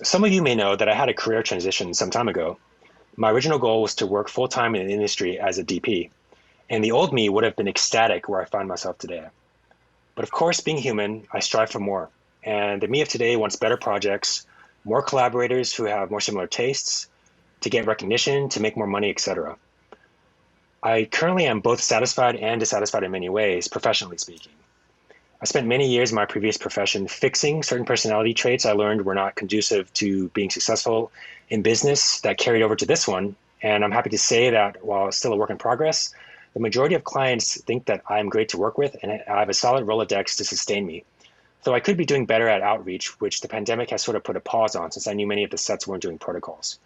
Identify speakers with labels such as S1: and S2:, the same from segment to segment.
S1: Some of you may know that I had a career transition some time ago. My original goal was to work full time in the industry as a DP, and the old me would have been ecstatic where I find myself today. But of course, being human, I strive for more. And the me of today wants better projects, more collaborators who have more similar tastes, to get recognition, to make more money, etc. I currently am both satisfied and dissatisfied in many ways, professionally speaking. I spent many years in my previous profession fixing certain personality traits I learned were not conducive to being successful in business that carried over to this one. And I'm happy to say that while still a work in progress, the majority of clients think that I'm great to work with and I have a solid Rolodex to sustain me. Though I could be doing better at outreach, which the pandemic has sort of put a pause on since I knew many of the sets weren't doing protocols.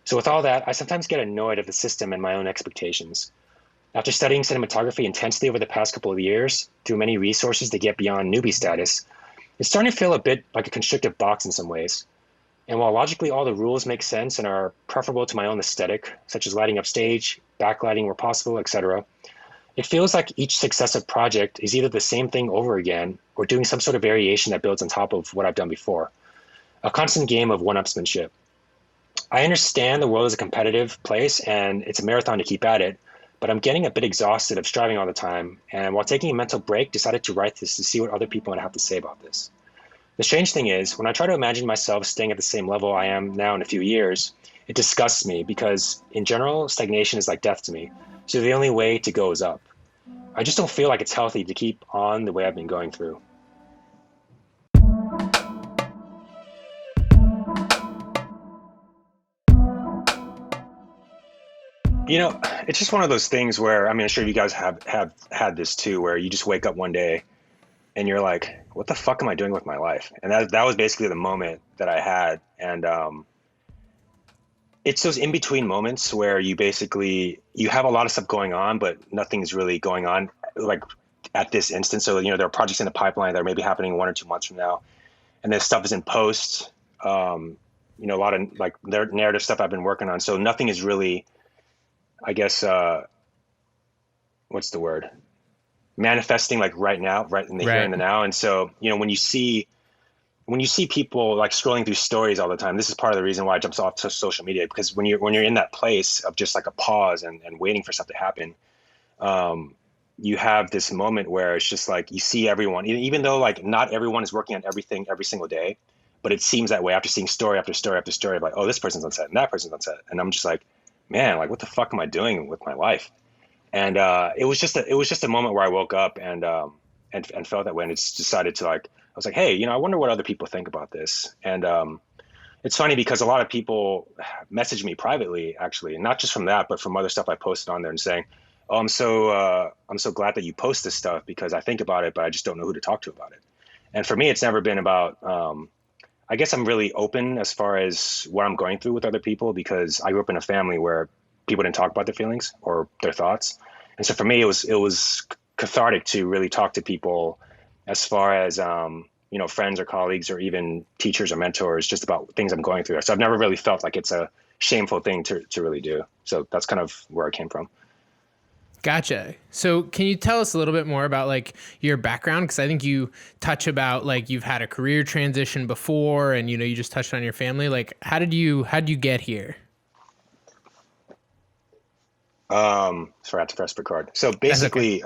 S1: So with all that, I sometimes get annoyed at the system and my own expectations. After studying cinematography intensely over the past couple of years, through many resources to get beyond newbie status, it's starting to feel a bit like a constrictive box in some ways. And while logically all the rules make sense and are preferable to my own aesthetic, such as lighting up stage, backlighting where possible, etc., it feels like each successive project is either the same thing over again or doing some sort of variation that builds on top of what I've done before. A constant game of one-upsmanship. I understand the world is a competitive place and it's a marathon to keep at it, but I'm getting a bit exhausted of striving all the time. And while taking a mental break, decided to write this to see what other people might have to say about this. The strange thing is, when I try to imagine myself staying at the same level I am now in a few years, it disgusts me because, in general, stagnation is like death to me. So the only way to go is up. I just don't feel like it's healthy to keep on the way I've been going through. You know, it's just one of those things where, I mean, I'm sure you guys have had this too, where you just wake up one day and you're like, what the fuck am I doing with my life? And that was basically the moment that I had. And it's those in between moments where you have a lot of stuff going on, but nothing's really going on like at this instance. So, there are projects in the pipeline that are maybe happening 1 or 2 months from now, and this stuff is in post. A lot of like narrative stuff I've been working on. So nothing is really, I guess, what's the word? Manifesting like right now, right in the here
S2: Right.
S1: and the now. And so, when you see people like scrolling through stories all the time, this is part of the reason why I jumped off to social media, because when you're in that place of just like a pause and waiting for stuff to happen, um, you have this moment where it's just like you see everyone, even though like not everyone is working on everything every single day, but it seems that way after seeing story after story after story of like, oh, this person's on set and that person's on set, and I'm just like, man, like what the fuck am I doing with my life? And it was just a moment where I woke up and felt that way, and it's decided to like I was like, hey, I wonder what other people think about this. And it's funny because a lot of people message me privately, actually, and not just from that, but from other stuff I posted on there and saying, oh, I'm so glad that you post this stuff because I think about it, but I just don't know who to talk to about it. And for me, it's never been about. I guess I'm really open as far as what I'm going through with other people because I grew up in a family where people didn't talk about their feelings or their thoughts, and so for me, it was cathartic to really talk to people as far as friends or colleagues or even teachers or mentors just about things I'm going through. So I've never really felt like it's a shameful thing to really do. So that's kind of where I came from.
S2: Gotcha. So can you tell us a little bit more about like your background? Because I think you touch about like you've had a career transition before, and you just touched on your family. Like how did you get here?
S1: Forgot to press record. So
S2: That's okay.
S1: basically,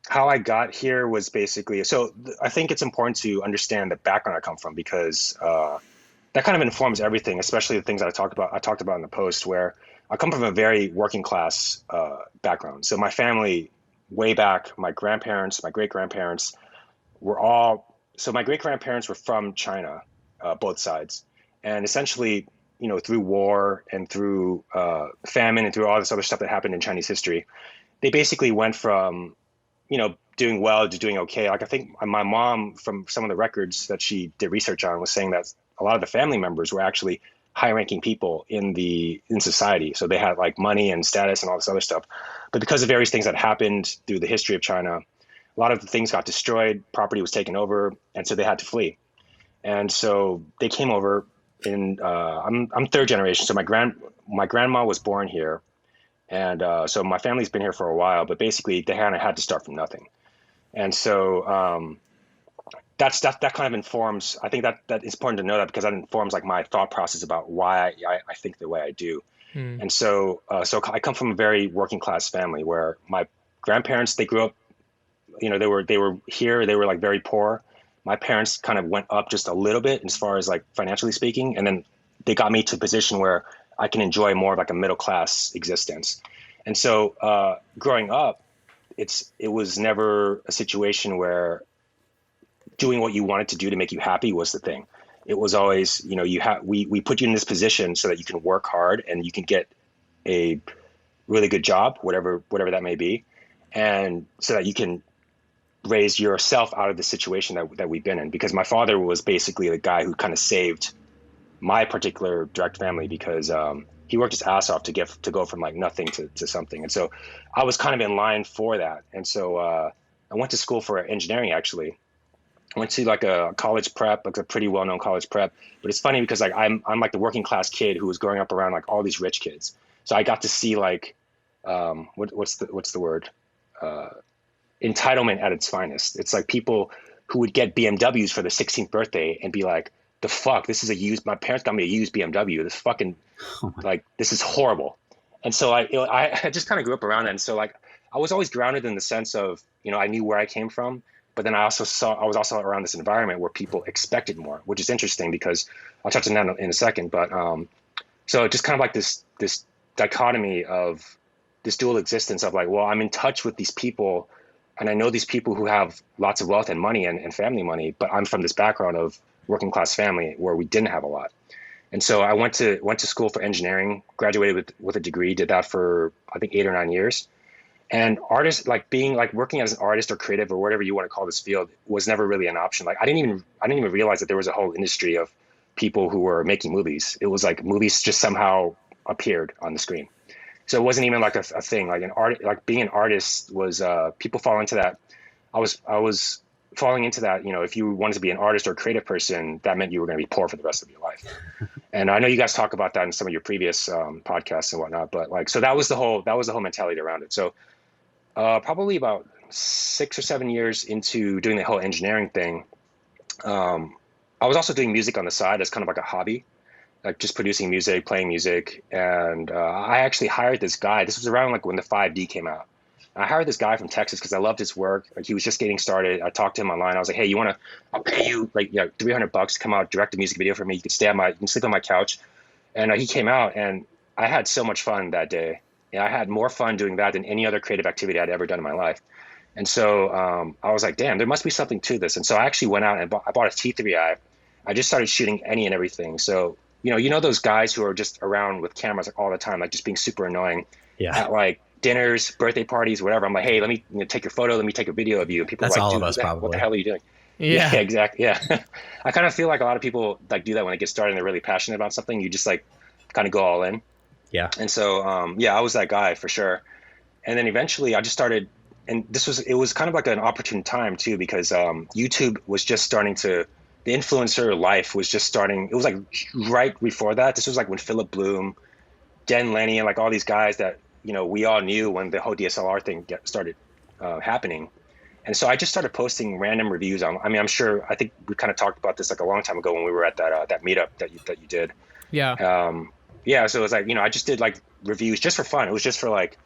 S1: how I got here was basically I think it's important to understand the background I come from because that kind of informs everything, especially the things that I talked about in the post, where I come from a very working class background. So my family, way back, my grandparents, my great grandparents were all. So my great grandparents were from China, both sides, and essentially, through war and through famine and through all this other stuff that happened in Chinese history, they basically went from doing well to doing okay. Like I think my mom, from some of the records that she did research on, was saying that a lot of the family members were actually high-ranking people in society. So they had like money and status and all this other stuff. But because of various things that happened through the history of China, a lot of the things got destroyed, property was taken over, and so they had to flee. And so they came over in. I'm third generation, so my grandma was born here, and so my family's been here for a while. But basically, they kind of had to start from nothing. And so that kind of informs. I think that it's important to know that because that informs like my thought process about why I think the way I do.
S2: Hmm.
S1: And so I come from a very working class family where my grandparents, they grew up, they were here, they were like very poor. My parents kind of went up just a little bit as far as like financially speaking, and then they got me to a position where I can enjoy more of like a middle class existence. And so growing up, it was never a situation where doing what you wanted to do to make you happy was the thing. It was always, we put you in this position so that you can work hard and you can get a really good job, whatever that may be, and so that you can raise yourself out of the situation that we've been in. Because my father was basically the guy who kind of saved my particular direct family because he worked his ass off to go from like nothing to something. And so I was kind of in line for that. And so I went to school for engineering actually. I went to like a college prep, like a pretty well-known college prep. But it's funny because like I'm like the working class kid who was growing up around like all these rich kids. So I got to see like what's the word? Entitlement at its finest. It's like people who would get BMWs for their 16th birthday and be like, the fuck, this is a used, my parents got me a used BMW. This fucking,
S3: Oh my.
S1: like, this is horrible. And so I just kind of grew up around that. And so like, I was always grounded in the sense of, I knew where I came from, but then I was also around this environment where people expected more, which is interesting because I'll touch on that in a second. But so just kind of like this dichotomy of this dual existence of like, well, I'm in touch with these people and I know these people who have lots of wealth and money and family money, but I'm from this background of working class family where we didn't have a lot. And so I went to school for engineering, graduated with a degree, did that for I think 8 or 9 years. And artists, like being like working as an artist or creative or whatever you want to call this field, was never really an option. Like I didn't even realize that there was a whole industry of people who were making movies. It was like movies just somehow appeared on the screen. So it wasn't even like a thing. Like like being an artist was people fall into that. I was falling into that. If you wanted to be an artist or a creative person, that meant you were going to be poor for the rest of your life. And I know you guys talk about that in some of your previous podcasts and whatnot. But like, so that was the whole mentality around it. So probably about 6 or 7 years into doing the whole engineering thing, I was also doing music on the side as kind of like a hobby, like just producing music, playing music. And I actually hired this guy. This was around like when the 5D came out. I hired this guy from Texas because I loved his work. Like he was just getting started. I talked to him online. I was like, hey, I'll pay you like $300 to come out, direct a music video for me. You can you can sleep on my couch. And he came out and I had so much fun that day. I had more fun doing that than any other creative activity I'd ever done in my life. And so I was like, damn, there must be something to this. And so I actually went out and I bought a T3i. I just started shooting any and everything. So, those guys who are just around with cameras like all the time, like just being super annoying at like dinners, birthday parties, whatever. I'm like, hey, let me take your photo. Let me take a video of you. And people
S3: That's
S1: are like,
S3: all
S1: dude,
S3: of us, probably.
S1: what the hell are you doing?
S2: Yeah.
S1: Exactly. Yeah. I kind of feel like a lot of people like do that when they get started and they're really passionate about something. You just like kind of go all in.
S3: Yeah.
S1: And so, I was that guy for sure. And then eventually I just started, and it was kind of like an opportune time too, because YouTube was just starting the influencer life was just starting. It was like right before that. This was like when Philip Bloom, Den Lenny, and like all these guys that, we all knew when the whole DSLR thing started happening. And so I just started posting random reviews on, I think we kind of talked about this like a long time ago when we were at that meetup that you did.
S2: Yeah.
S1: Yeah. So it was like, I just did like reviews just for fun. It was just for like,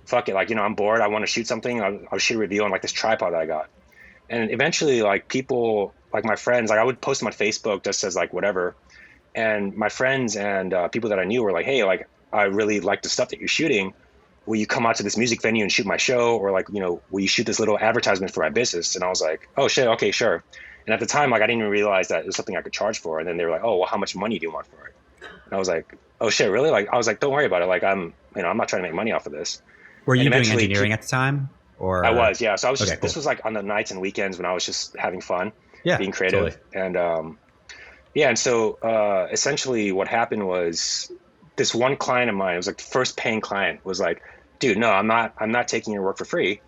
S1: fuck it. Like, I'm bored. I want to shoot something. I'll shoot a review on like this tripod that I got. And eventually like people, like my friends, like I would post them on Facebook just as like whatever. And my friends and people that I knew were like, hey, like, I really like the stuff that you're shooting. Will you come out to this music venue and shoot my show? Or like, will you shoot this little advertisement for my business? And I was like, oh shit. Okay, sure. And at the time, like, I didn't even realize that it was something I could charge for. And then they were like, oh, well, how much money do you want for it? And I was like, oh shit, really? Like, I was like, don't worry about it. Like, I'm not trying to make money off of this.
S3: Were you doing engineering at the time? Or
S1: I was, yeah. So I was just,
S3: okay, cool.
S1: This was like on the nights and weekends when I was just having fun, being creative.
S3: Totally.
S1: And, and so essentially what happened was this one client of mine, it was like the first paying client, was like, dude, no, I'm not taking your work for free.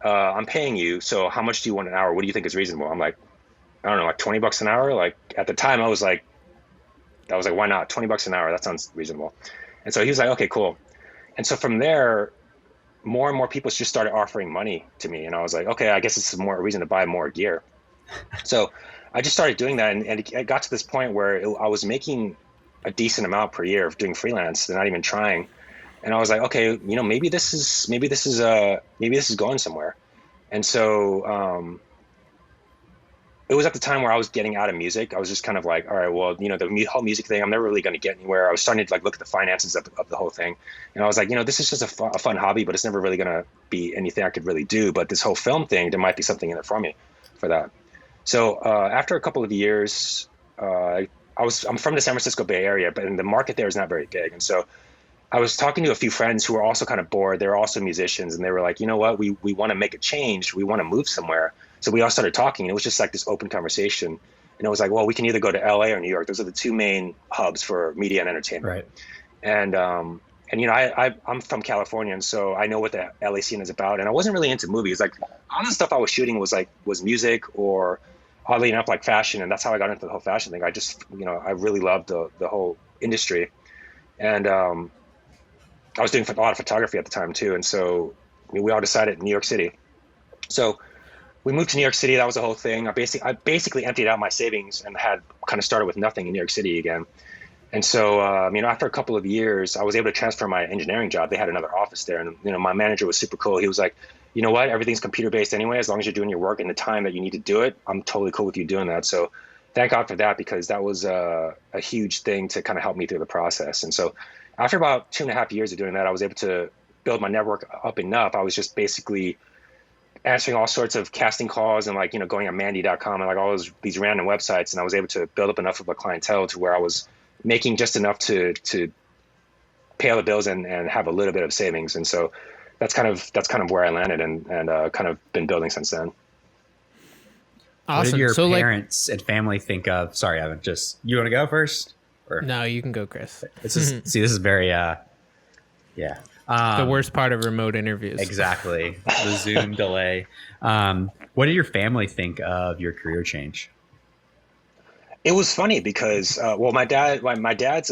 S1: I'm paying you. So how much do you want an hour? What do you think is reasonable? I'm like, I don't know, like $20 an hour. Like at the time I was like, why not? $20 an hour. That sounds reasonable. And so he was like, okay, cool. And so from there, more and more people just started offering money to me. And I was like, okay, I guess it's more reason to buy more gear. So I just started doing that, and it got to this point where I was making a decent amount per year of doing freelance, and not even trying. And I was like, okay, maybe this is going somewhere. And so it was at the time where I was getting out of music. I was just kind of like, all right, well, the whole music thing, I'm never really going to get anywhere. I was starting to like look at the finances of the whole thing, and I was like, this is just a fun hobby, but it's never really going to be anything I could really do. But this whole film thing, there might be something in it for me for that. So after a couple of years, I'm from the San Francisco Bay Area, but the market there is not very big, and so I was talking to a few friends who were also kind of bored. They're also musicians, and they were like, you know what, we want to make a change. We want to move somewhere. So we all started talking, and it was just like this open conversation. And it was like, well, we can either go to LA or New York. Those are the two main hubs for media and entertainment.
S3: Right.
S1: And I'm from California, and so I know what the LA scene is about. And I wasn't really into movies. Like all the stuff I was shooting was music or oddly enough like fashion, and that's how I got into the whole fashion thing. I just I really loved the whole industry, and I was doing a lot of photography at the time too, and so we all decided New York City. So we moved to New York City. That was the whole thing. I basically emptied out my savings and had kind of started with nothing in New York City again. And so after a couple of years, I was able to transfer my engineering job. They had another office there, and my manager was super cool. He was like, you know what, everything's computer based anyway. As long as you're doing your work in the time that you need to do it, I'm totally cool with you doing that. So thank God for that, because that was a huge thing to kind of help me through the process. And so after about 2.5 years of doing that, I was able to build my network up enough. I was just basically answering all sorts of casting calls and going on Mandy.com and all these random websites. And I was able to build up enough of a clientele to where I was making just enough to pay all the bills and have a little bit of savings. And so that's kind of where I landed and kind of been building since then.
S2: Awesome.
S3: What did your parents and family think of? Sorry, Evan. You want to go first? Or?
S2: No, you can go, Chris.
S3: This is very, yeah.
S2: The worst part of remote interviews.
S3: Exactly. The Zoom delay. What did your family think of your career change?
S1: It was funny because, my dad's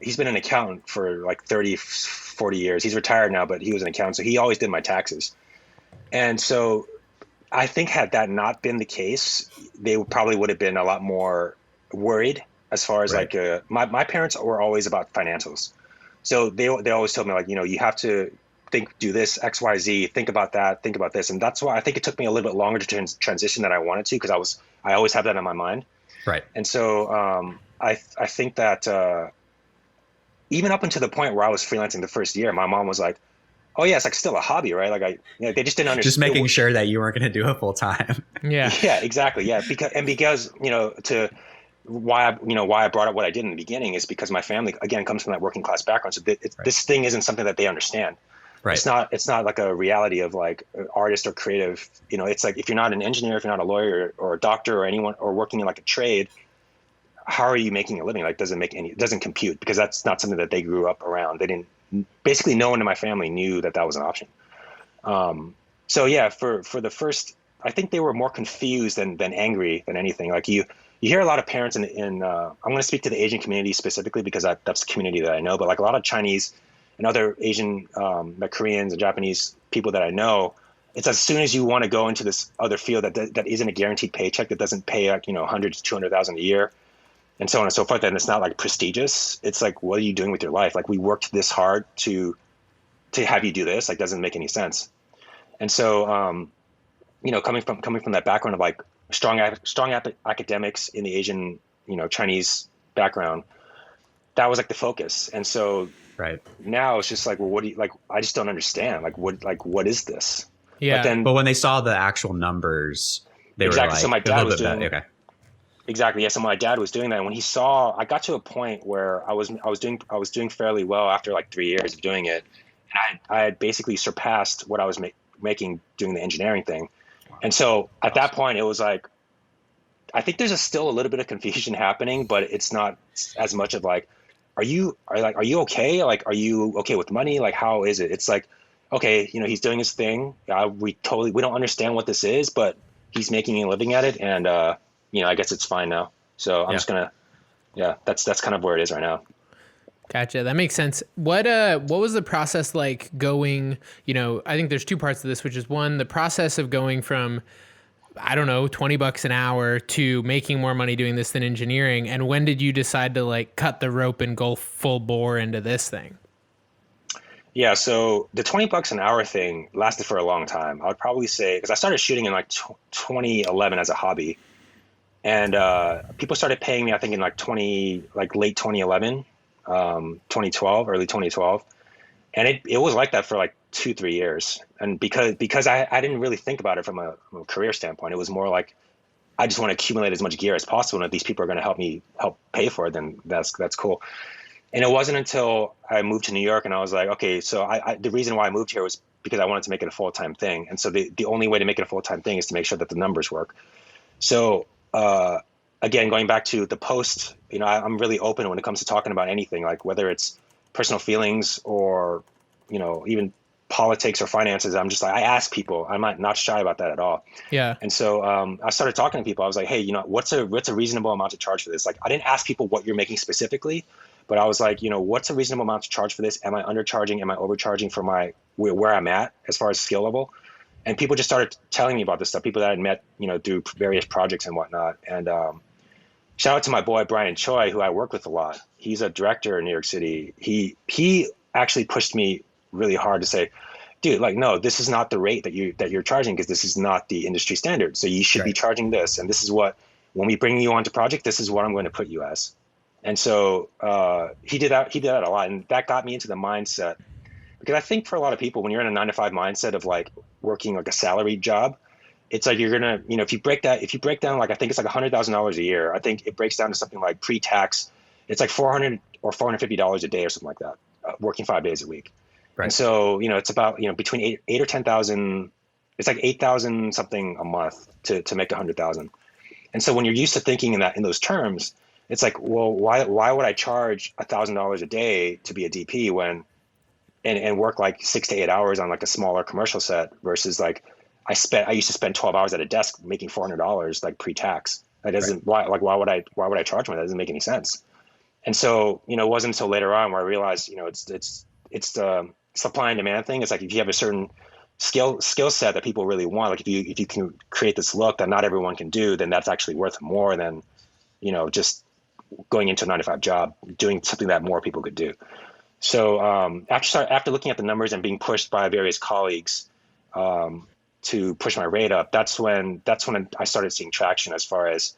S1: he's been an accountant for like 30, 40 years. He's retired now, but he was an accountant. So he always did my taxes. And so I think had that not been the case, they probably would have been a lot more worried as far as right. My parents were always about financials. So they always told me you have to do this X, Y, Z, think about that, think about this. And that's why I think it took me a little bit longer to transition than I wanted to, because I always have that in my mind.
S3: Right.
S1: And so I think that even up until the point where I was freelancing the first year, my mom was like, oh yeah, it's still a hobby, right? They just didn't understand.
S3: Just making sure that you weren't going to do it full time.
S2: Yeah.
S1: Yeah, exactly. Yeah. Because why I brought up what I did in the beginning is because my family, again, comes from that working class background. So this thing isn't something that they understand.
S3: Right.
S1: It's not like a reality of like artist or creative. It's like if you're not an engineer, if you're not a lawyer or a doctor or anyone or working in like a trade, how are you making a living? It doesn't compute, because that's not something that they grew up around. They didn't. Basically, no one in my family knew that was an option. So yeah, for the first, I think they were more confused than angry than anything. Like you hear a lot of parents in I'm going to speak to the Asian community specifically because that's the community that I know, but like a lot of Chinese and other Asian, like Koreans and Japanese people that I know, it's as soon as you want to go into this other field that isn't a guaranteed paycheck, that doesn't pay like, 100 to 200,000 a year and so on and so forth. And it's not like prestigious. It's like, what are you doing with your life? Like we worked this hard to have you do this, like doesn't make any sense. And so, coming from that background of like strong academics in the Asian, Chinese background, that was like the focus. And so
S3: right
S1: now it's just like, well, what do you like? I just don't understand. What is this?
S2: Yeah.
S3: But when they saw the actual numbers, they
S1: exactly.
S3: were like,
S1: so my dad was doing
S3: okay.
S1: Exactly. Yeah. So my dad was doing that. And when he saw, I got to a point where I was doing fairly well after like 3 years of doing it. And I had basically surpassed what I was making doing the engineering thing. And so at that point it was like, I think there's still a little bit of confusion happening, but it's not as much of like, are you okay? Like, are you okay with money? Like, how is it? It's like, okay, he's doing his thing. We don't understand what this is, but he's making a living at it. And, I guess it's fine now. So I'm just gonna, that's kind of where it is right now.
S2: Gotcha. That makes sense. What was the process like going, I think there's two parts to this, which is one, the process of going from I don't know, $20 an hour to making more money doing this than engineering? And when did you decide to like cut the rope and go full bore into this thing?
S1: Yeah, so the $20 an hour thing lasted for a long time. I would probably say, because I started shooting in like 2011 as a hobby, and people started paying me, I think in like late 2011, 2012, early 2012, and it was like that for like 2, 3 years. And because I didn't really think about it from a career standpoint, it was more like I just want to accumulate as much gear as possible, and if these people are going to help pay for it, then that's cool. And it wasn't until I moved to New York and I was like, okay, so the reason why I moved here was because I wanted to make it a full-time thing. And so the only way to make it a full-time thing is to make sure that the numbers work. So again, going back to the post, I'm really open when it comes to talking about anything, like whether it's personal feelings or, even politics or finances. I'm just like, I ask people, I'm not shy about that at all.
S2: Yeah.
S1: And so I started talking to people. I was like, hey, what's a reasonable amount to charge for this? Like, I didn't ask people what you're making specifically, but I was like, what's a reasonable amount to charge for this? Am I undercharging? Am I overcharging for where I'm at as far as skill level? And people just started telling me about this stuff, people that I'd met, through various projects and whatnot. And shout out to my boy, Brian Choi, who I work with a lot. He's a director in New York City. He actually pushed me really hard to say, dude, like, no, this is not the rate that you're charging, because this is not the industry standard. So you should be charging this. And this is what, when we bring you onto project, this is what I'm going to put you as. And so he did that a lot. And that got me into the mindset, because I think for a lot of people, when you're in a 9-to-5 mindset of like working like a salaried job, it's like you're going to, if you break down, like, I think it's like $100,000 a year. I think it breaks down to something like pre-tax. It's like $400 or $450 a day or something like that, working 5 days a week. Right. And so, it's about, between eight or 10,000, it's like 8,000 something a month to make 100,000. And so when you're used to thinking in those terms, it's like, well, why would I charge $1,000 a day to be a DP and work like 6 to 8 hours on like a smaller commercial set versus like I used to spend 12 hours at a desk making $400 like pre-tax. That doesn't, why would I charge more? That doesn't make any sense. And so, it wasn't until later on where I realized, it's the supply and demand thing. It's like, if you have a certain skill set that people really want, like if you can create this look that not everyone can do, then that's actually worth more than, just going into a 9-to-5 job, doing something that more people could do. So after looking at the numbers and being pushed by various colleagues to push my rate up, that's when I started seeing traction as far as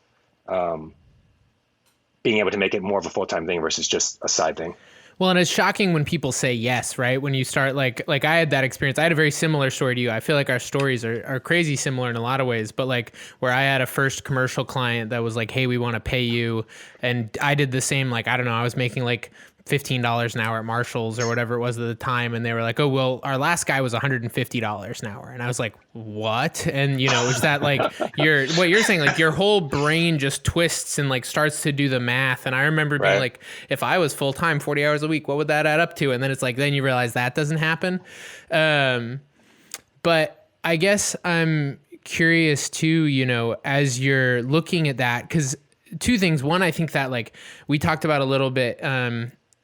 S1: being able to make it more of a full-time thing versus just a side thing.
S2: Well, and it's shocking when people say yes, right? When you start like I had that experience. I had a very similar story to you. I feel like our stories are crazy similar in a lot of ways, but like where I had a first commercial client that was like, hey, we want to pay you. And I did the same, like, I don't know, I was making like $15 an hour at Marshall's or whatever it was at the time. And they were like, oh, well, our last guy was $150 an hour. And I was like, what? And, is that like what you're saying, like your whole brain just twists and like starts to do the math. And I remember being like, if I was full time 40 hours a week, what would that add up to? And then it's like, then you realize that doesn't happen. But I guess I'm curious too, as you're looking at that, because two things. One, I think that like we talked about a little bit,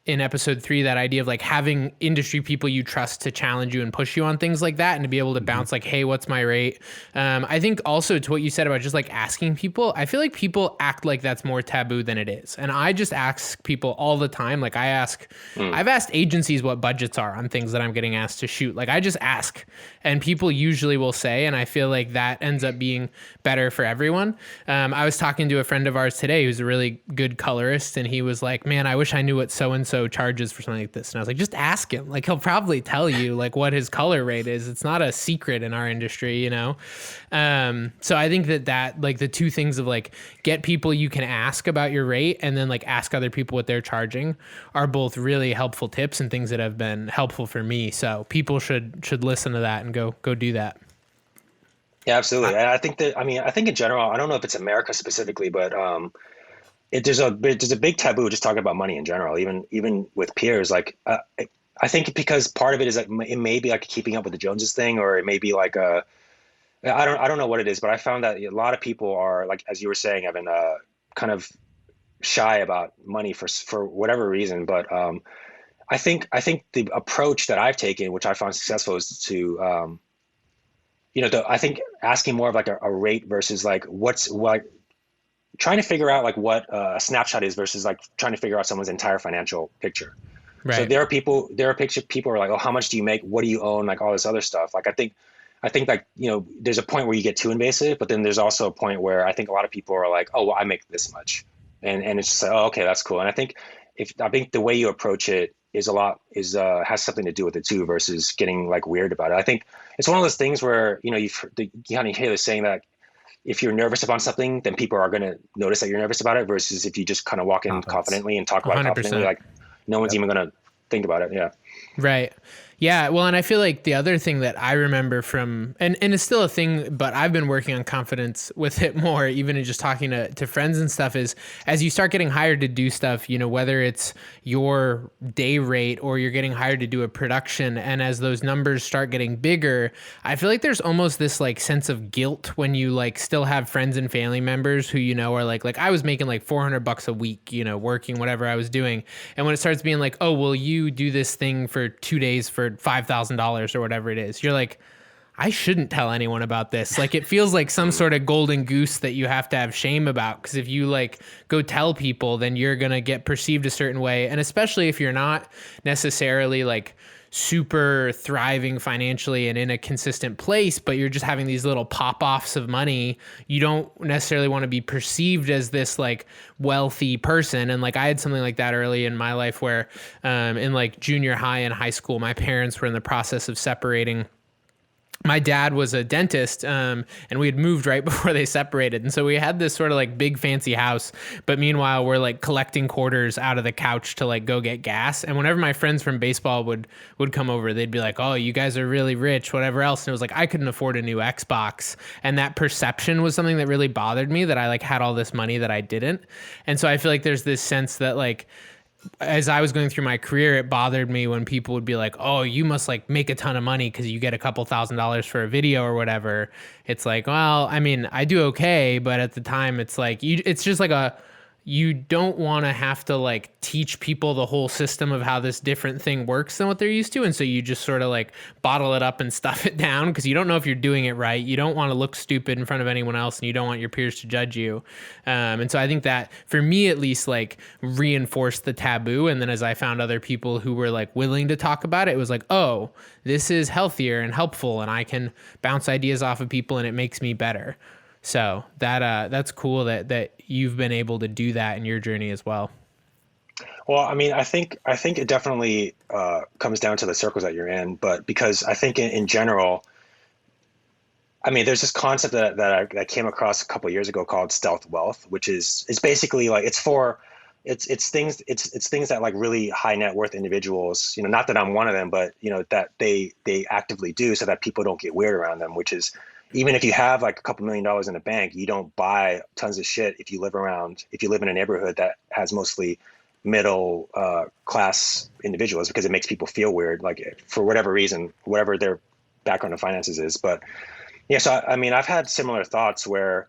S2: in episode 3, that idea of like having industry people you trust to challenge you and push you on things like that, and to be able to bounce like, hey, what's my rate? I think also to what you said about just like asking people, I feel like people act like that's more taboo than it is. And I just ask people all the time. Like I've asked agencies what budgets are on things that I'm getting asked to shoot. Like I just ask, and people usually will say, and I feel like that ends up being better for everyone. I was talking to a friend of ours today who's a really good colorist, and he was like, man, I wish I knew what so-and-so charges for something like this. And I was like, just ask him. Like, he'll probably tell you like what his color rate is. It's not a secret in our industry, So I think that like the two things of like get people you can ask about your rate, and then like ask other people what they're charging, are both really helpful tips and things that have been helpful for me. So people should listen to that and go do that.
S1: Yeah, absolutely. And I think in general, I don't know if it's America specifically, but there's a big taboo just talking about money in general, even with peers. Like I think because part of it is like it may be like a keeping up with the Joneses thing, or it may be like I don't know what it is, but I found that a lot of people are, like, as you were saying, Evan, kind of shy about money for whatever reason. But I think the approach that I've taken, which I found successful, is to I think asking more of like a rate versus like what's what trying to figure out like what a snapshot is versus like trying to figure out someone's entire financial picture. So
S2: Right.
S1: there are people who are like, oh, how much do you make? What do you own? Like all this other stuff. Like I think like, there's a point where you get too invasive, but then there's also a point where I think a lot of people are like, oh, well, I make this much. And it's just like, oh, okay, that's cool. And I think the way you approach it has something to do with it too, versus getting like weird about it. I think it's one of those things where, you kind of hear the saying that if you're nervous about something, then people are going to notice that you're nervous about it, versus if you just kind of walk in
S3: Confidence.
S1: confidently and talk about it confidently,
S2: 100%.
S1: like no one's
S3: Yep.
S1: even going to think about it. Yeah.
S2: Right. Yeah. Well, and I feel like the other thing that I remember from, and it's still a thing, but I've been working on confidence with it more, even in just talking to friends and stuff, is as you start getting hired to do stuff, whether it's your day rate or you're getting hired to do a production. And as those numbers start getting bigger, I feel like there's almost this like sense of guilt when you like still have friends and family members who, are like I was making like $400 a week, working whatever I was doing. And when it starts being like, oh, will you do this thing for 2 days for $5,000 or whatever it is, you're like, I shouldn't tell anyone about this. Like, it feels like some sort of golden goose that you have to have shame about. Because if you like go tell people, then you're going to get perceived a certain way. And especially if you're not necessarily like super thriving financially and in a consistent place, but you're just having these little pop-offs of money, you don't necessarily want to be perceived as this like wealthy person. And like I had something like that early in my life where in like junior high and high school, my parents were in the process of separating. My dad was a dentist, and we had moved right before they separated. And so we had this sort of like big fancy house, but meanwhile we're like collecting quarters out of the couch to like go get gas. And whenever my friends from baseball would come over, they'd be like, oh, you guys are really rich, whatever else. And it was like, I couldn't afford a new Xbox. And that perception was something that really bothered me, that I like had all this money that I didn't. And so I feel like there's this sense that like, as I was going through my career, it bothered me when people would be like, oh, you must like make a ton of money because you get a couple $1,000s for a video or whatever. It's like, well, I mean, I do okay. But at the time it's like, it's just like you don't want to have to like teach people the whole system of how this different thing works than what they're used to. And so you just sort of like bottle it up and stuff it down because you don't know if you're doing it right. You don't want to look stupid in front of anyone else, and you don't want your peers to judge you. And so I think that for me, at least, like reinforced the taboo. And then as I found other people who were like willing to talk about it, it was like, oh, this is healthier and helpful, and I can bounce ideas off of people and it makes me better. So that's cool that you've been able to do that in your journey as well.
S1: Well, I mean, I think it definitely comes down to the circles that you're in, but because I think in general, I mean, there's this concept that I came across a couple of years ago called stealth wealth, which is basically like it's things that like really high net worth individuals, not that I'm one of them, but that they actively do so that people don't get weird around them, which is, even if you have like a couple $1 million in the bank, you don't buy tons of shit if you live in a neighborhood that has mostly middle class individuals, because it makes people feel weird, like for whatever reason, whatever their background of finances is. But yeah, so I mean, I've had similar thoughts where,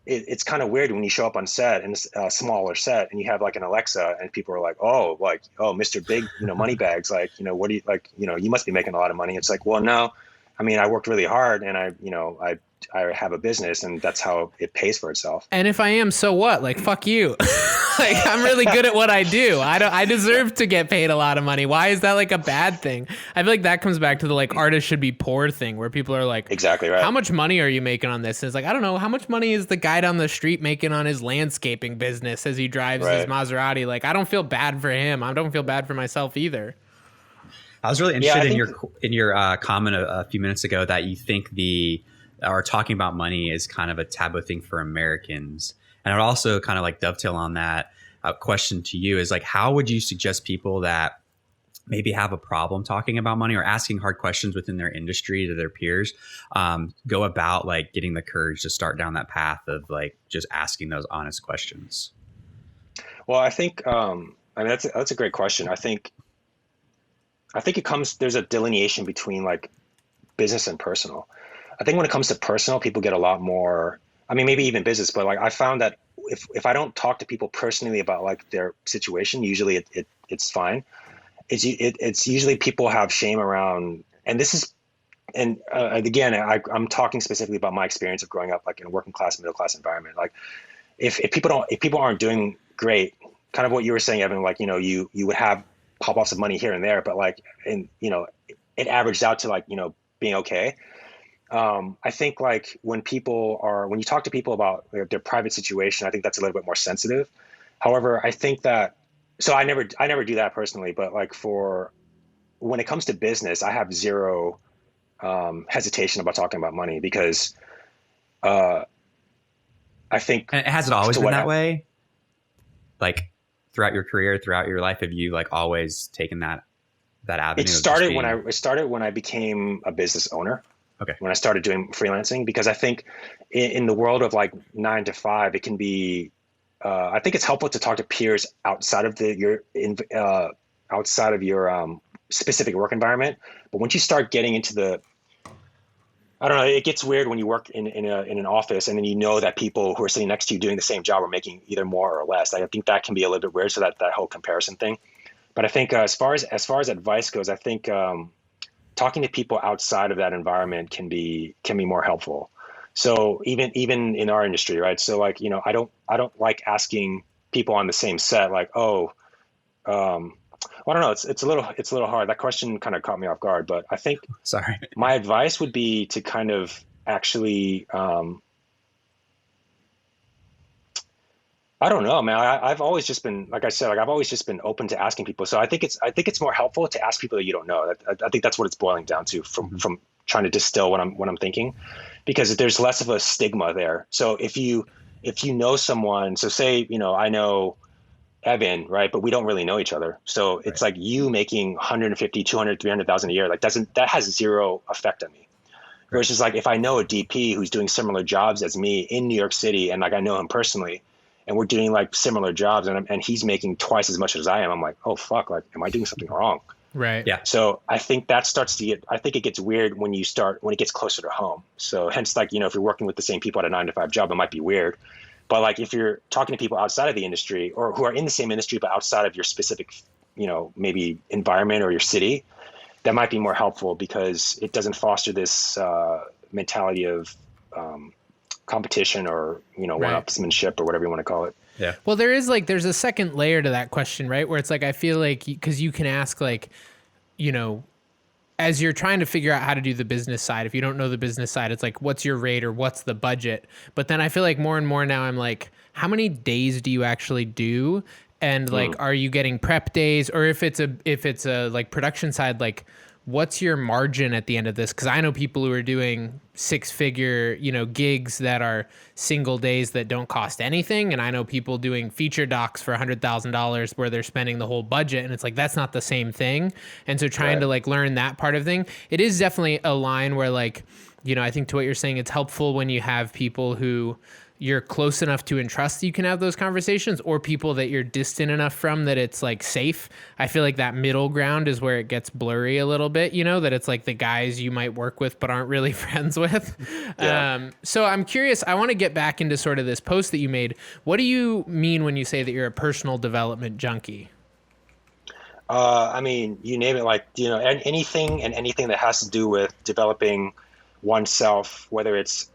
S1: it's kind of weird when you show up on set in a smaller set and you have like an Alexa and people are like, oh, Mr. Big, money bags, like, what do you like, you must be making a lot of money. It's like, well, no. I mean, I worked really hard and I have a business and that's how it pays for itself.
S2: And if I am, so what? Like, fuck you. Like, I'm really good at what I do. I deserve to get paid a lot of money. Why is that like a bad thing? I feel like that comes back to the like artists should be poor thing, where people are like,
S1: exactly right.
S2: How much money are you making on this? And it's like, I don't know. How much money is the guy down the street making on his landscaping business as he drives his Maserati? Like, I don't feel bad for him. I don't feel bad for myself either.
S3: I was really interested in your comment a few minutes ago that you think talking about money is kind of a taboo thing for Americans. And I would also kind of like dovetail on that question to you is like, how would you suggest people that maybe have a problem talking about money or asking hard questions within their industry to their peers go about like getting the courage to start down that path of like just asking those honest questions? Well,
S1: I think, that's a great question. I think there's a delineation between like business and personal. I think when it comes to personal, people get a lot more, I mean, maybe even business, but like I found that if I don't talk to people personally about like their situation, usually it's fine. It's usually people have shame around, and this is and again, I'm talking specifically about my experience of growing up like in a working class, middle class environment. Like if people aren't doing great, kind of what you were saying, Evan, like, you would have pop offs of money here and there, but like, and it averaged out to like, being okay. I think like when you talk to people about their private situation, I think that's a little bit more sensitive. However, I think that, so I never do that personally, but like when it comes to business, I have zero hesitation about talking about money because I think.
S3: And has it always been that way? Like throughout your career, throughout your life, have you like always taken that avenue?
S1: It started when I became a business owner.
S3: Okay.
S1: When I started doing freelancing, because I think in the world of like 9 to 5, it can be. I think it's helpful to talk to peers outside of your specific work environment. But once you start getting into I don't know, it gets weird when you work in an office and then you know that people who are sitting next to you doing the same job are making either more or less. I think that can be a little bit weird. So that whole comparison thing. But I think as far as advice goes, I think talking to people outside of that environment can be more helpful. So even in our industry, right? So like, I don't like asking people on the same set like, oh, well, I don't know. It's a little hard. That question kind of caught me off guard, but I think
S3: sorry.
S1: My advice would be to kind of actually, I don't know, man. I've always just been, like I said, like I've always just been open to asking people. So I think it's more helpful to ask people that you don't know. I think that's what it's boiling down to from trying to distill what I'm thinking, because there's less of a stigma there. So if you know someone, so say, I know Evan, right? But we don't really know each other. So it's like you making 150, 200, 300,000 a year, like that has zero effect on me. Versus like if I know a DP who's doing similar jobs as me in New York City, and like I know him personally, and we're doing like similar jobs, and he's making twice as much as I am, I'm like, oh fuck, like am I doing something wrong?
S2: Right.
S1: Yeah. So I think that I think it gets weird when it gets closer to home. So hence, like, if you're working with the same people at a 9 to 5 job, it might be weird. But like if you're talking to people outside of the industry or who are in the same industry but outside of your specific, maybe environment or your city, that might be more helpful because it doesn't foster this mentality of competition or one-upsmanship or whatever you want to call it.
S3: Yeah.
S2: Well, there's a second layer to that question, right? Where it's like I feel like because you can ask like, as you're trying to figure out how to do the business side, if you don't know the business side, it's like, what's your rate or what's the budget? But then I feel like more and more now I'm like, how many days do you actually do? And like, are you getting prep days? Or if it's a like production side, like what's your margin at the end of this? Cause I know people who are doing 6-figure, gigs that are single days that don't cost anything. And I know people doing feature docs for $100,000 where they're spending the whole budget. And it's like, that's not the same thing. And so trying to like learn that part of thing, it is definitely a line where like, I think to what you're saying, it's helpful when you have people who you're close enough to entrust you can have those conversations, or people that you're distant enough from that it's like safe. I feel like that middle ground is where it gets blurry a little bit, that it's like the guys you might work with but aren't really friends with. Yeah. So I'm curious, I want to get back into sort of this post that you made. What do you mean when you say that you're a personal development junkie?
S1: I mean, you name it, like, anything that has to do with developing oneself, whether it's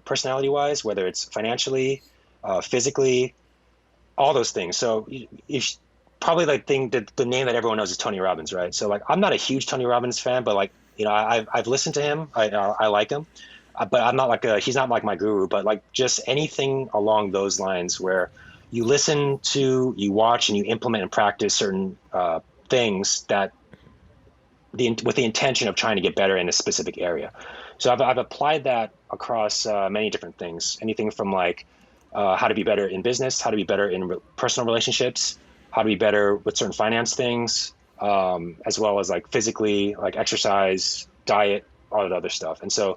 S1: personality wise, whether it's financially, physically, all those things. So probably like the name that everyone knows is Tony Robbins, right? So like I'm not a huge Tony Robbins fan, but like I've listened to him. I like him, but I'm not like he's not like my guru. But like just anything along those lines where you listen to, you watch, and you implement and practice certain things that with the intention of trying to get better in a specific area. So I've applied that across many different things, anything from like how to be better in business, how to be better in personal relationships, how to be better with certain finance things, as well as like physically, like exercise, diet, all that other stuff. And so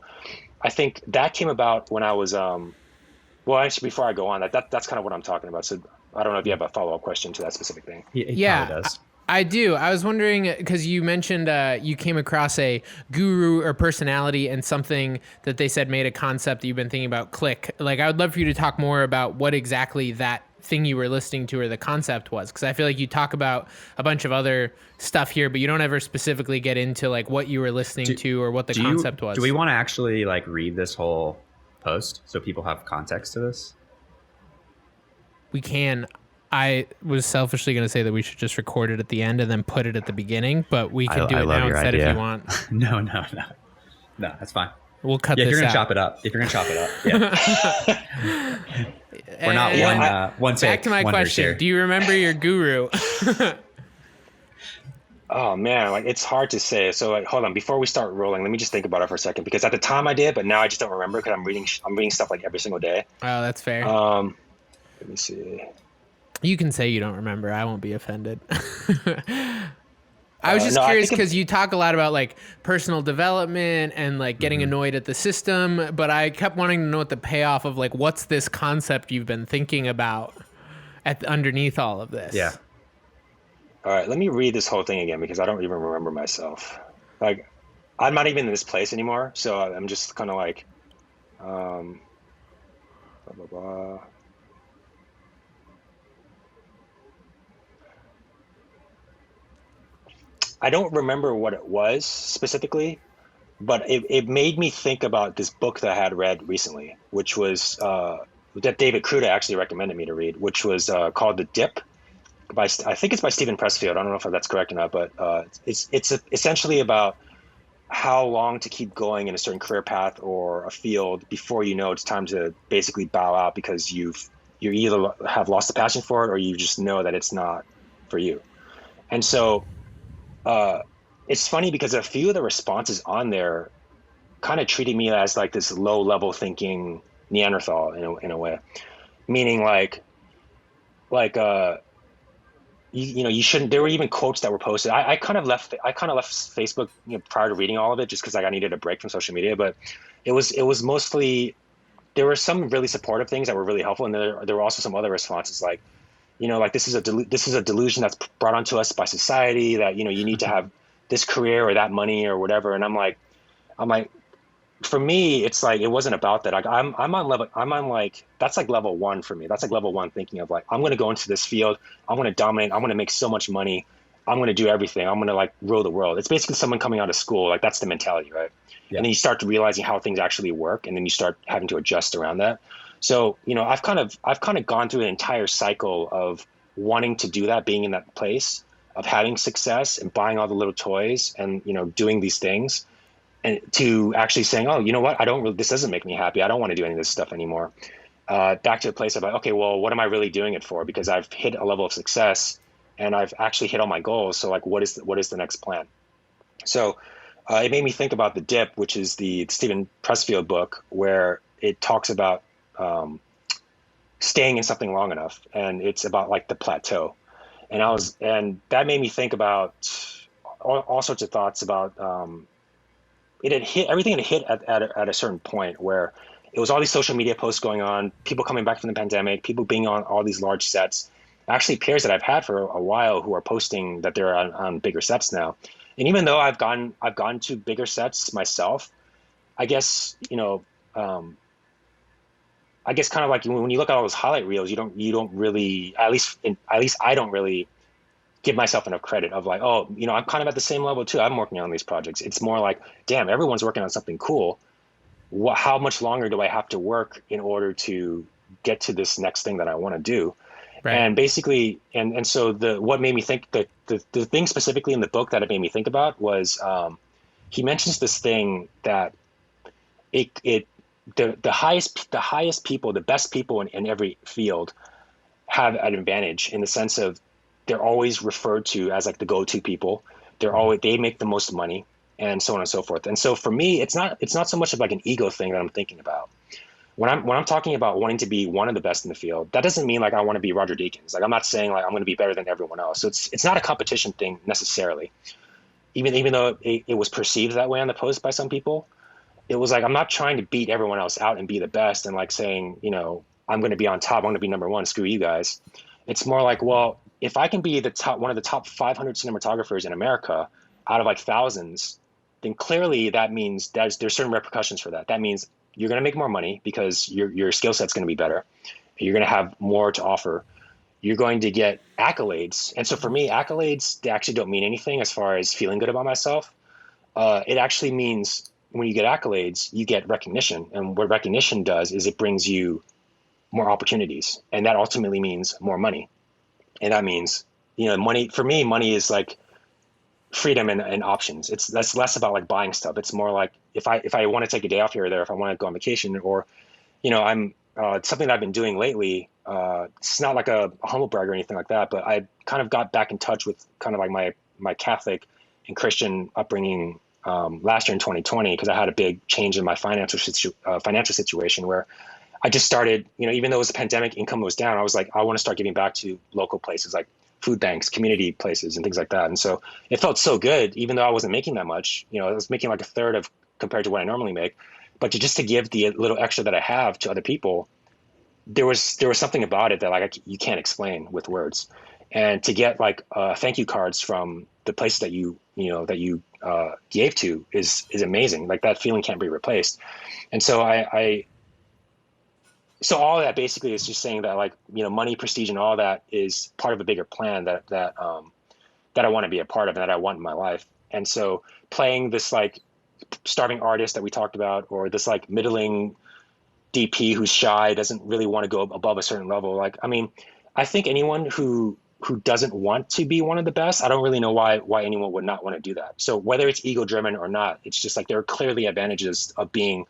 S1: I think that came about when I was, well, actually, before I go on, that's kind of what I'm talking about. So I don't know if you have a follow-up question to that specific thing.
S3: Yeah, probably does.
S2: I do. I was wondering, because you mentioned you came across a guru or personality and something that they said made a concept that you've been thinking about click. Like, I would love for you to talk more about what exactly that thing you were listening to or the concept was, because I feel like you talk about a bunch of other stuff here, but you don't ever specifically get into like what you were listening to or what the concept was.
S3: Do we want to actually like read this whole post so people have context to this?
S2: We can. I was selfishly going to say that we should just record it at the end and then put it at the beginning, but we can do it now instead if you want.
S3: No, that's fine.
S2: We'll cut
S3: this
S2: out.
S3: If you're going to chop it up, yeah. We're not one take.
S2: Back to my question.
S3: Here.
S2: Do you remember your guru?
S1: Oh man, like it's hard to say. So like, hold on, before we start rolling, let me just think about it for a second, because at the time I did, but now I just don't remember because I'm reading stuff like every single day.
S2: Oh, that's fair.
S1: Let me see.
S2: You can say you don't remember. I won't be offended. I was just curious because you talk a lot about like personal development and like getting annoyed at the system, but I kept wanting to know what the payoff of like, what's this concept you've been thinking about underneath all of this?
S3: Yeah.
S1: All right, let me read this whole thing again because I don't even remember myself. Like, I'm not even in this place anymore, so I'm just kind of like, blah, blah, blah. I don't remember what it was specifically, but it made me think about this book that I had read recently, which was that David Kruta actually recommended me to read, which was called The Dip. I think it's by Stephen Pressfield. I don't know if that's correct or not, but it's essentially about how long to keep going in a certain career path or a field before you know it's time to basically bow out because you either have lost the passion for it or you just know that it's not for you. And so it's funny because a few of the responses on there kind of treated me as like this low level thinking Neanderthal in a way, meaning like you shouldn't. There were even quotes that were posted. I kind of left Facebook prior to reading all of it just because I needed a break from social media. But it was mostly, there were some really supportive things that were really helpful, and there were also some other responses like, like this is a delusion that's brought onto us by society that you need to have this career or that money or whatever. And I'm like, for me, it's like, it wasn't about that. I'm on like, that's like level one for me. That's like level one thinking of like, I'm going to go into this field. I'm going to dominate. I'm going to make so much money. I'm going to do everything. I'm going to like rule the world. It's basically someone coming out of school. Like that's the mentality, right? Yeah. And then you start realizing how things actually work. And then you start having to adjust around that. So, I've kind of gone through an entire cycle of wanting to do that, being in that place of having success and buying all the little toys and, doing these things. And to actually saying, oh, you know what? this doesn't make me happy. I don't want to do any of this stuff anymore. Back to a place of like, okay, well, what am I really doing it for? Because I've hit a level of success and I've actually hit all my goals. So like, what is the next plan? So it made me think about The Dip, which is the Stephen Pressfield book, where it talks about staying in something long enough. And it's about like the plateau. And that made me think about all sorts of thoughts about, everything had hit at a certain point where it was all these social media posts going on, people coming back from the pandemic, people being on all these large sets, actually peers that I've had for a while who are posting that they're on bigger sets now. And even though I've gone to bigger sets myself, I guess, I guess kind of like when you look at all those highlight reels, you don't really, at least I don't really give myself enough credit of like, oh, I'm kind of at the same level too. I'm working on these projects. It's more like, damn, everyone's working on something cool. How much longer do I have to work in order to get to this next thing that I want to do? Right. And basically, and so what made me think that the thing specifically in the book that it made me think about was, he mentions this thing that the highest people, the best people in every field have an advantage in the sense of they're always referred to as like the go-to people. They make the most money and so on and so forth. And so for me, it's not so much of like an ego thing that I'm thinking about. When I'm talking about wanting to be one of the best in the field, that doesn't mean like I want to be Roger Deakins. Like I'm not saying like I'm going to be better than everyone else. So it's not a competition thing necessarily. Even though it was perceived that way on the post by some people, it was like, I'm not trying to beat everyone else out and be the best and like saying, I'm going to be on top. I'm going to be number one. Screw you guys. It's more like, well, if I can be one of the top 500 cinematographers in America out of like thousands, then clearly that means there's certain repercussions for that. That means you're going to make more money because your skill set's going to be better. You're going to have more to offer. You're going to get accolades. And so for me, accolades, they actually don't mean anything as far as feeling good about myself. It actually means when you get accolades, you get recognition. And what recognition does is it brings you more opportunities. And that ultimately means more money. And that means, money, for me, money is like freedom and options. That's less about like buying stuff. It's more like if I want to take a day off here or there, if I want to go on vacation, or, I'm something that I've been doing lately. It's not like a humble brag or anything like that, but I kind of got back in touch with kind of like my Catholic and Christian upbringing last year in 2020, because I had a big change in my financial situation where I just started, even though it was a pandemic, income was down. I was like, I want to start giving back to local places like food banks, community places, and things like that. And so it felt so good, even though I wasn't making that much. I was making like a third of compared to what I normally make. But to give the little extra that I have to other people, there was something about it that like you can't explain with words. And to get like thank you cards from the places that you gave to is amazing. Like that feeling can't be replaced. And so so all of that basically is just saying that like, money, prestige, and all that is part of a bigger plan that I want to be a part of and that I want in my life. And so playing this like starving artist that we talked about, or this like middling DP who's shy, doesn't really want to go above a certain level. Like, I mean, I think anyone who doesn't want to be one of the best, I don't really know why anyone would not want to do that. So whether it's ego driven or not, it's just like there are clearly advantages of being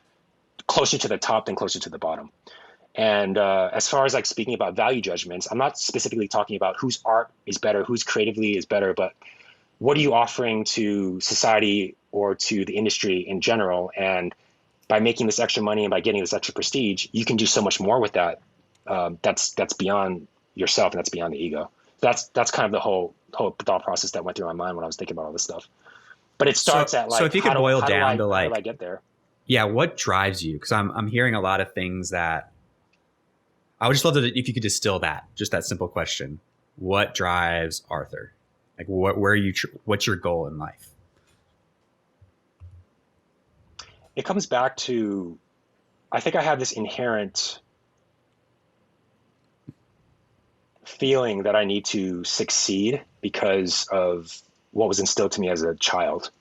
S1: closer to the top than closer to the bottom. And as far as like speaking about value judgments, I'm not specifically talking about whose art is better, whose creatively is better, but what are you offering to society or to the industry in general? And by making this extra money and by getting this extra prestige, you can do so much more with that. That's beyond yourself, and that's beyond the ego. That's kind of the whole thought process that went through my mind when I was thinking about all this stuff. But it starts at like,
S3: so if you could boil down to like,
S1: how do I get there?
S3: Yeah, what drives you? Because I'm hearing a lot of things that I would just love to, if you could distill that, just that simple question. What drives Arthur? Like what's your goal in life?
S1: It comes back to, I think I have this inherent feeling that I need to succeed because of what was instilled to me as a child.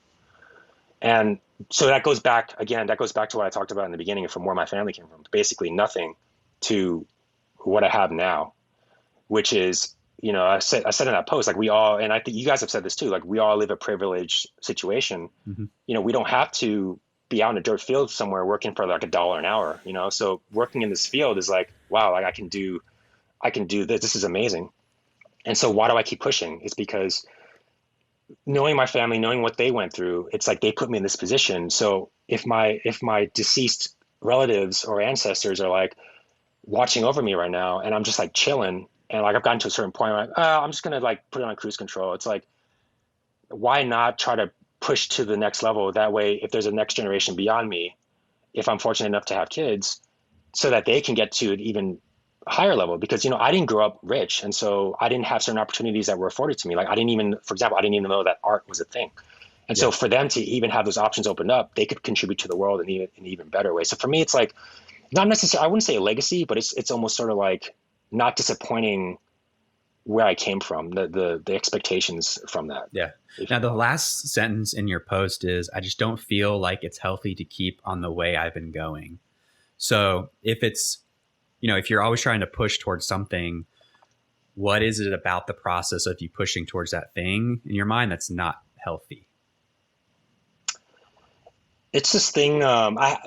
S1: And so that goes back to what I talked about in the beginning, from where my family came from. Basically nothing to what I have now, which is, I said in that post, like we all, and I think you guys have said this too, like we all live a privileged situation. Mm-hmm. We don't have to be out in a dirt field somewhere working for like $1 an hour, so working in this field is like, wow, like I can do this. This is amazing. And so why do I keep pushing? It's because knowing my family, knowing what they went through, it's like they put me in this position. So if my deceased relatives or ancestors are like watching over me right now, and I'm just like chilling, and like I've gotten to a certain point where I'm just gonna like put it on cruise control. It's like, why not try to push to the next level? That way, if there's a next generation beyond me, if I'm fortunate enough to have kids, so that they can get to an even higher level. Because I didn't grow up rich, and so I didn't have certain opportunities that were afforded to me. Like for example, I didn't even know that art was a thing. And so for them to even have those options opened up, they could contribute to the world in an even better way. So for me, it's like, not necessarily, I wouldn't say a legacy, but it's almost sort of like not disappointing where I came from, the expectations from that.
S3: Yeah. Now the last sentence in your post is, I just don't feel like it's healthy to keep on the way I've been going. So if it's, if you're always trying to push towards something, what is it about the process of you pushing towards that thing in your mind that's not healthy?
S1: It's this thing,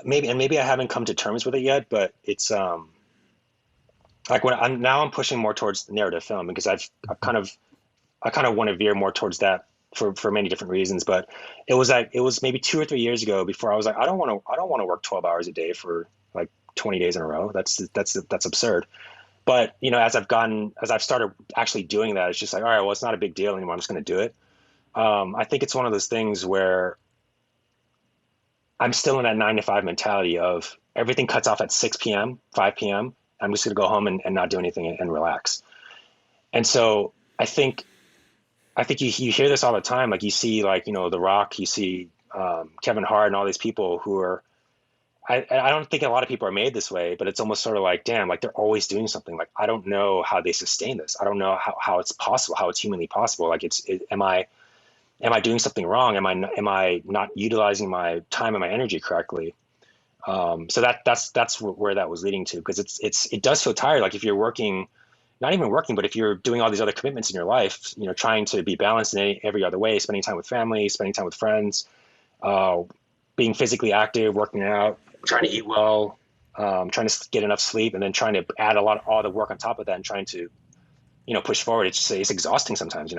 S1: maybe I haven't come to terms with it yet, but it's like when I'm pushing more towards narrative film, because I kind of want to veer more towards that for many different reasons. But it was maybe 2 or 3 years ago before I was like, I don't want to work 12 hours a day for like 20 days in a row. That's absurd. But as I've started actually doing that, it's just like, all right, well, it's not a big deal anymore. I'm just going to do it. I think it's one of those things where I'm still in that 9 to 5 mentality of everything cuts off at 6 p.m., 5 p.m. I'm just going to go home and not do anything and relax. And so I think you hear this all the time. Like you see, like, The Rock, you see Kevin Hart and all these people who are I don't think a lot of people are made this way, but it's almost sort of like, damn, like they're always doing something. Like, I don't know how they sustain this. I don't know how it's possible, how it's humanly possible. Like, am I doing something wrong? Am I not utilizing my time and my energy correctly? So that's where that was leading to, because it does feel tired. Like if you're working, not even working, but if you're doing all these other commitments in your life, trying to be balanced in every other way, spending time with family, spending time with friends, uh, being physically active, working out, trying to eat well, trying to get enough sleep, and then trying to add all the work on top of that and trying to, push forward. It's exhausting sometimes.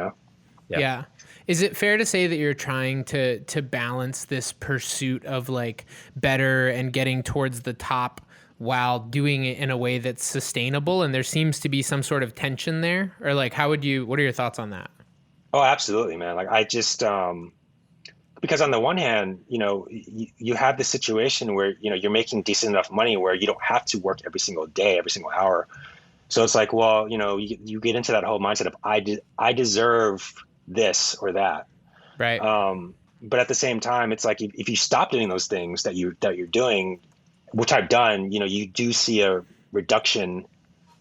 S2: Yeah. Is it fair to say that you're trying to balance this pursuit of like better and getting towards the top while doing it in a way that's sustainable? And there seems to be some sort of tension there, or like, what are your thoughts on that?
S1: Oh, absolutely, man. Like I just, because on the one hand, you have this situation where, you're making decent enough money where you don't have to work every single day, every single hour. So it's like, well, you get into that whole mindset of I deserve this or that.
S2: Right.
S1: But at the same time, it's like if you stop doing those things that you're doing, which I've done, you do see a reduction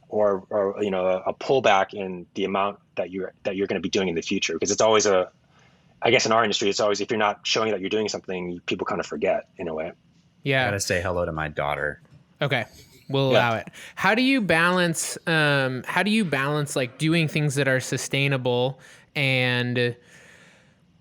S1: or a pullback in the amount that you're going to be doing in the future. Because it's always I guess in our industry, it's always, if you're not showing that you're doing something, people kind of forget in a way.
S2: Yeah.
S3: I gotta say hello to my daughter.
S2: Okay. We'll allow it. How do you balance like doing things that are sustainable and,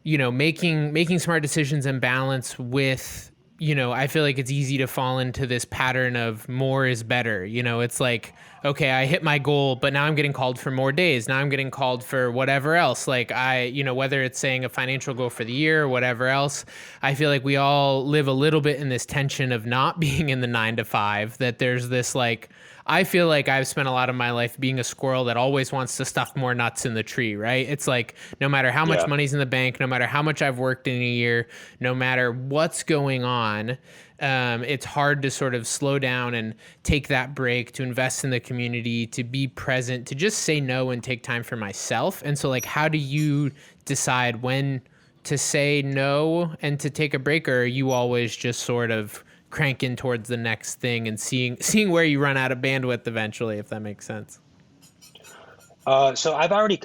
S2: making smart decisions and balance with, I feel like it's easy to fall into this pattern of more is better. It's like, okay, I hit my goal, but now I'm getting called for more days. Now I'm getting called for whatever else. Like whether it's saying a financial goal for the year or whatever else, I feel like we all live a little bit in this tension of not being in the 9 to 5, that there's this like, I feel like I've spent a lot of my life being a squirrel that always wants to stuff more nuts in the tree, right? It's like, no matter how much money's in the bank, no matter how much I've worked in a year, no matter what's going on, it's hard to sort of slow down and take that break, to invest in the community, to be present, to just say no and take time for myself. And so like, how do you decide when to say no and to take a break? Or are you always just sort of cranking towards the next thing and seeing where you run out of bandwidth eventually, if that makes sense?
S1: So I've already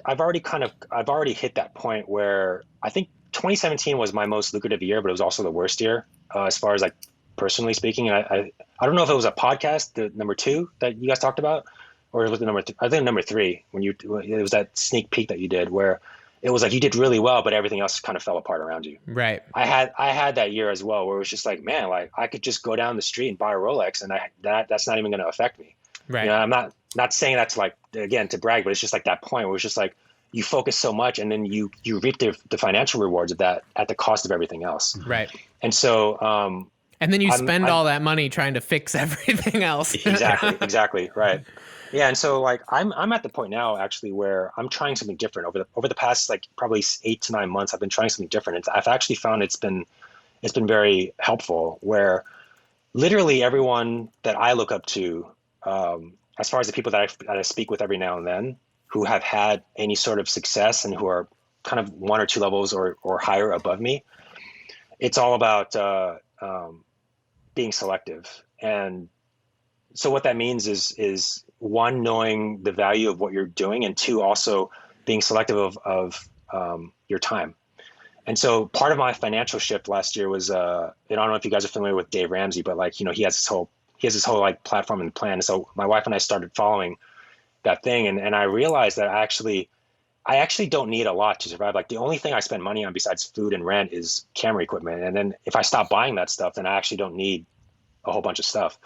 S1: hit that point where I think 2017 was my most lucrative year, but it was also the worst year, as far as like personally speaking. And I don't know if it was a podcast, the number 2 that you guys talked about, or it was the number I think number 3, it was that sneak peek that you did where it was like you did really well, but everything else kind of fell apart around you.
S2: Right.
S1: I had that year as well, where it was just like, man, like I could just go down the street and buy a Rolex, and that's not even going to affect me.
S2: Right.
S1: I'm not saying that's like, again, to brag, but it's just like that point where it's just like you focus so much, and then you reap the financial rewards of that at the cost of everything else.
S2: Right.
S1: And so,
S2: and then you spend all that money trying to fix everything else.
S1: Exactly. Right. Yeah. And so like, I'm at the point now actually where I'm trying something different over the past, like probably 8 to 9 months. I've been trying something different. I've actually found it's been very helpful, where literally everyone that I look up to, as far as the people that I speak with every now and then, who have had any sort of success and who are kind of 1 or 2 levels or higher above me, it's all about being selective. And so what that means is 1, knowing the value of what you're doing, and 2, also being selective of your time. And so part of my financial shift last year was, I don't know if you guys are familiar with Dave Ramsey, but like, he has this whole like platform and plan. And so my wife and I started following that thing. And I realized that I actually don't need a lot to survive. Like the only thing I spend money on besides food and rent is camera equipment. And then if I stop buying that stuff, then I actually don't need a whole bunch of stuff.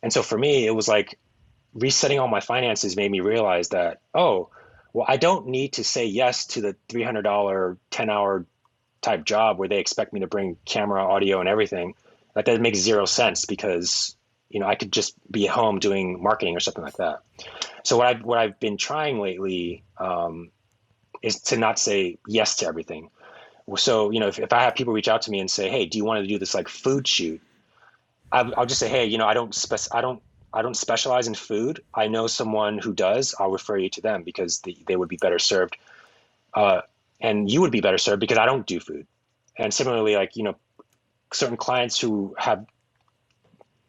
S1: And so for me, it was like resetting all my finances made me realize that, oh, well, I don't need to say yes to the $300 10-hour type job where they expect me to bring camera, audio, and everything. Like that makes 0 sense, because I could just be at home doing marketing or something like that. So what I've been trying lately is to not say yes to everything. So if I have people reach out to me and say, hey, do you want to do this like food shoot? I'll just say, hey, I don't specialize in food. I know someone who does. I'll refer you to them, because they would be better served. And you would be better served because I don't do food. And similarly, like, certain clients who have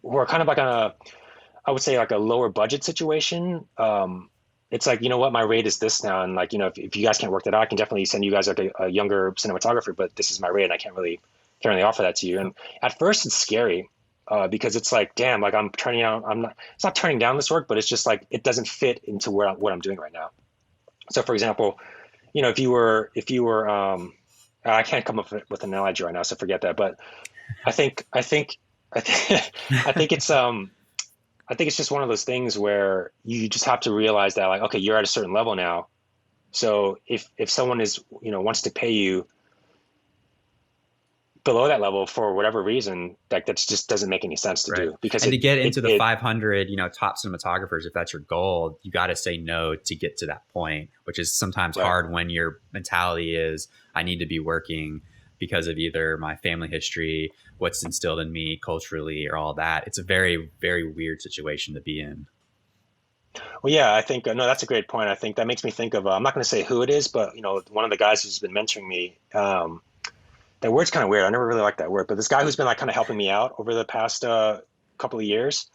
S1: who are kind of like on a, I would say like a lower budget situation. It's like, you know what, my rate is this now. And like, you know, if you guys can't work that out, I can definitely send you guys like a younger cinematographer, but this is my rate and I can't really offer that to you. And at first it's scary, because it's like, damn, like it's not turning down this work, but it's just like, it doesn't fit into what I'm doing right now. So for example, you know, if you were, I can't come up with an analogy right now, so forget that. But I think, I think it's just one of those things where you just have to realize that like, okay, you're at a certain level now. So if someone is, you know, wants to pay you below that level for whatever reason, like that just doesn't make any sense to do, because
S3: to get into the 500, you know, top cinematographers, if that's your goal, you got to say no to get to that point, which is sometimes hard when your mentality is, I need to be working because of either my family history, what's instilled in me culturally, or all that. It's a very, very weird situation to be in.
S1: Well, yeah, I think, no, that's a great point. I think that makes me think of, I'm not going to say who it is, but, you know, one of the guys who's been mentoring me, that word's kind of weird. I never really liked that word, but this guy who's been like kind of helping me out over the past couple of years,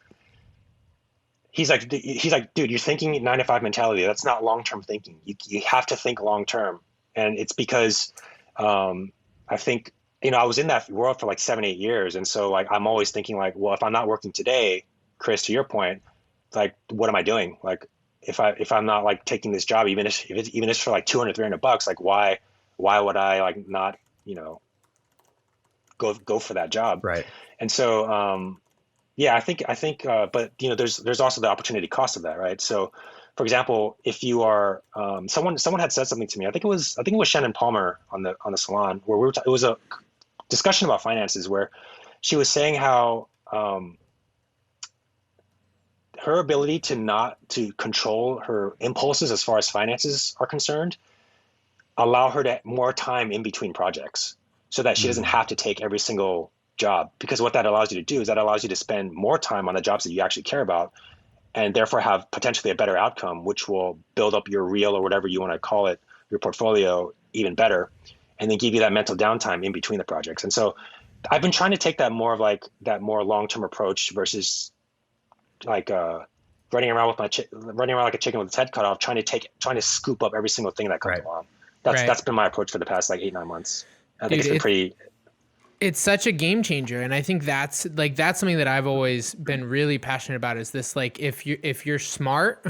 S1: he's like, dude, you're thinking 9 to 5 mentality. That's not long-term thinking. You have to think long-term. And it's because, I think, you know, I was in that world for like 7-8 years. And so like, I'm always thinking like, well, if I'm not working today, Chris, to your point, like, what am I doing? Like, if I'm not like taking this job, even if it's for like 200-300 bucks, like why would I like not, you know, go for that job.
S3: Right.
S1: And so, yeah, I think, but you know, there's also the opportunity cost of that. Right. So for example, if you are, someone had said something to me, I think it was Shannon Palmer on the Salon, where it was a discussion about finances, where she was saying how, her ability to control her impulses as far as finances are concerned, allow her to more time in between projects, so that she doesn't have to take every single job. Because what that allows you to do is that allows you to spend more time on the jobs that you actually care about, and therefore have potentially a better outcome, which will build up your reel, or whatever you want to call it, your portfolio, even better, and then give you that mental downtime in between the projects. And so I've been trying to take that more long-term approach versus like running around like a chicken with its head cut off, trying to scoop up every single thing that comes along. That's been my approach for the past like 8-9 months. I think it's been pretty.
S2: It's such a game changer, and I think that's something that I've always been really passionate about. Is this, like, if you're smart,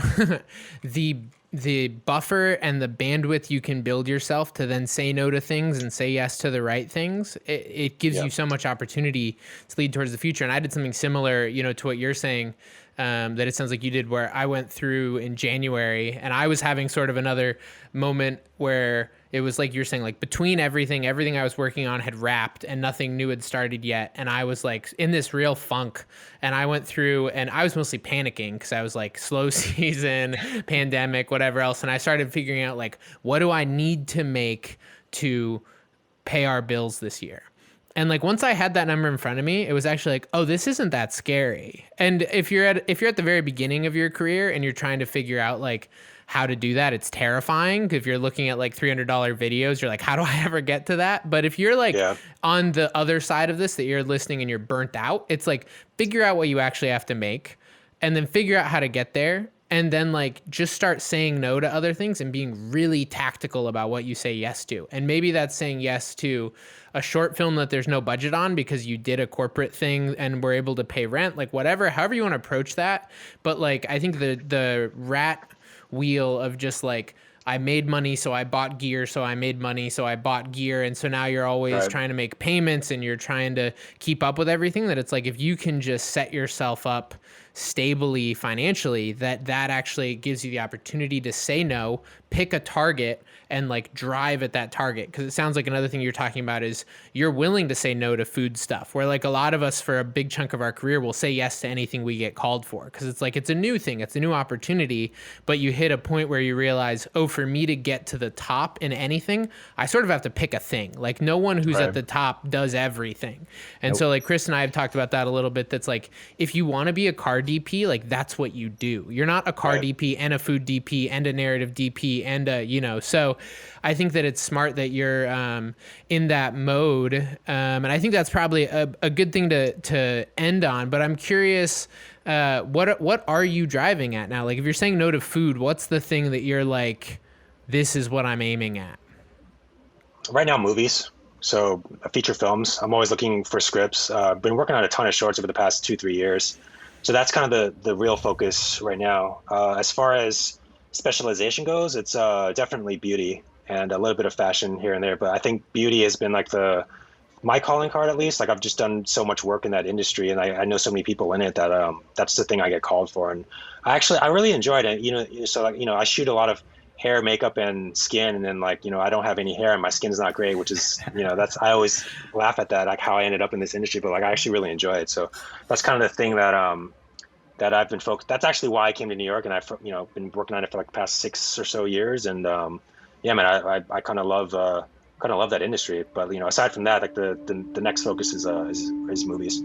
S2: the buffer and the bandwidth you can build yourself to then say no to things and say yes to the right things, it gives you so much opportunity to lead towards the future. And I did something similar, you know, to what you're saying, that it sounds like you did, where I went through in January, and I was having sort of another moment where it was like you're saying, like, between everything I was working on had wrapped and nothing new had started yet. And I was like in this real funk, and I went through, and I was mostly panicking because I was like, slow season, pandemic, whatever else. And I started figuring out, like, what do I need to make to pay our bills this year? And like, once I had that number in front of me, it was actually like, oh, this isn't that scary. And if you're at the very beginning of your career and you're trying to figure out like how to do that, it's terrifying. If you're looking at like $300 videos, you're like, how do I ever get to that? But if you're like on the other side of this, that you're listening and you're burnt out, it's like, figure out what you actually have to make, and then figure out how to get there. And then like just start saying no to other things and being really tactical about what you say yes to. And maybe that's saying yes to a short film that there's no budget on because you did a corporate thing and were able to pay rent, like whatever, however you want to approach that. But like, I think the rat wheel of just like, I made money, so I bought gear, so I made money, so I bought gear. And so now you're always trying to make payments and you're trying to keep up with everything, that it's like, if you can just set yourself up stably financially, that actually gives you the opportunity to say no, pick a target, and like drive at that target. Because it sounds like another thing you're talking about is you're willing to say no to food stuff, where like a lot of us for a big chunk of our career will say yes to anything we get called for, because it's like, it's a new thing, it's a new opportunity. But you hit a point where you realize, oh, for me to get to the top in anything, I sort of have to pick a thing. Like, no one who's at the top does everything. And so like Chris and I have talked about that a little bit. That's like, if you want to be a car DP, like that's what you do. You're not a car DP and a food DP and a narrative DP and a, you know, so I think that it's smart that you're in that mode. And I think that's probably a good thing to end on, but I'm curious, what are you driving at now? Like if you're saying no to food, what's the thing that you're like, this is what I'm aiming at?
S1: Right now, movies. So feature films. I'm always looking for scripts. Been working on a ton of shorts over the past 2-3 years. So that's kind of the real focus right now. As far as specialization goes, it's definitely beauty and a little bit of fashion here and there. But I think beauty has been like my calling card, at least. Like I've just done so much work in that industry, and I know so many people in it that that's the thing I get called for. And I really enjoyed it. You know, so like, you know, I shoot a lot of hair, makeup, and skin, and then like, you know, I don't have any hair and my skin's not great, which is, you know, that's, I always laugh at that, like how I ended up in this industry, but like I actually really enjoy it. So that's kind of the thing that I've been focused. That's actually why I came to New York, and I've, you know, been working on it for like the past 6 or so years. And yeah, man, I kind of love that industry. But you know, aside from that, like the next focus is movies.